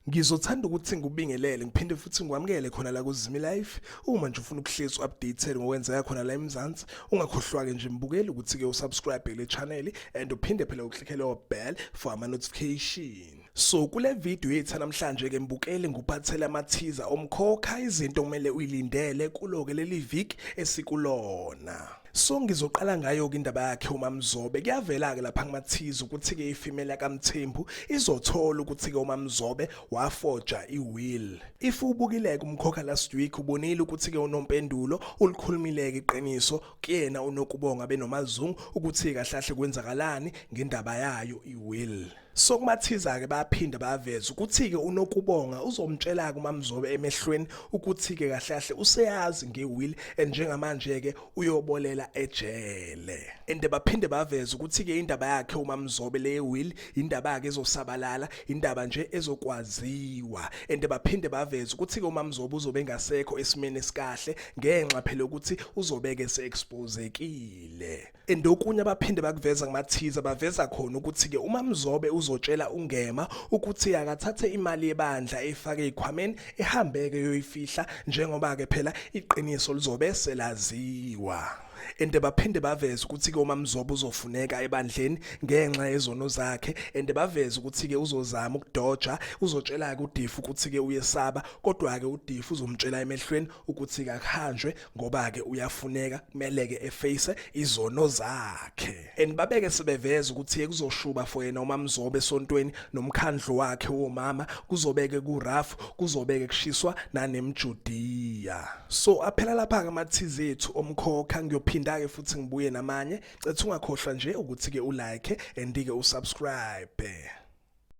Ngizothanda ukuthi ngikubingelele ngiphinde futhi ngikwamukele khona la kuZimi Life. Uma nje ufuna ukuhlezi updated ngokwenzeka khona la eMzansi, ungakhohlwa-ke nje mbukeli ukuthi-ke usubscribe le channel and uphinde phela uklikhe leyo bell for ama notification. So kule video yethu namhlanje ke mbukeli nguphathele ama-teaser Umkhokha, izinto kumele uyilindele kulo-ke leli week esikulona. So ngizoqala ngayo ke indaba yakhe uMaMzobe. Kuyavela ke lapha kuma-teaser ukuthi ke ifemale kaMthembu izothola ukuthi ke uMaMzobe wafoja iwill. If ubukileke Umkhokha last week ubonile ukuthi ke unompendulo ulikhulumileke iqiniso kuyena unokubonga benomazungu ukuthi kahlahle kwenzakalani ngendaba yayo iwill. So kumathiza ke bayaphinda bayaveza ukuthi ke unokubonga uzomtshela ke uMaMzobe emehlweni ukuthi ke kahlahle useyazi ngewill njengamanje ke uyobolela ejele. Ende baphinde baveza ukuthi ke indaba yakhe uMaMzobe le will indaba yakhe ezosabalala, indaba nje ezokwaziwa. Ende baphinde baveza ukuthi ke uMaMzobe uzobe ngasekho esimene esikahle ngenxa phela ukuthi uzobeke se-exposekile. Ende okunye abaphinde bakuveza kumathiza baveza khona ukuthi ke uMaMzobe uzotshela ungema ukuthi akathathe imali yebandla efake ezikhwameni ehambeke yoyifihla njengoba ke phela iqiniso lizobe selaziwa. Ende baphinde baveza ukuthi ke uMaMzobe uzofuneka ebandleni ngenxa yezono zakhe. Ende baveza ukuthi ke uzozama ukudoja, uzotshela ke uDifu ukuthi ke uyesaba, kodwa ke uDifu uzomtshela emehlweni ukuthi ke akuhanjwe ngoba ke uyafuneka, kumele ke eface izono zakhe. And babeke sebeveza ukuthi kuzoshuba for yena uMaMzobe esontweni nomkhandlo wakhe womama, kuzobeke kuRafu, kuzobeke kushiswa naneMjudiya. So aphela lapha ke amathize ethu Umkhokha. Ngiyophinda ke futhi ngibuye namanye. Cethu ungakhohlwa nje ukuthi ke ulike and ke usubscribe.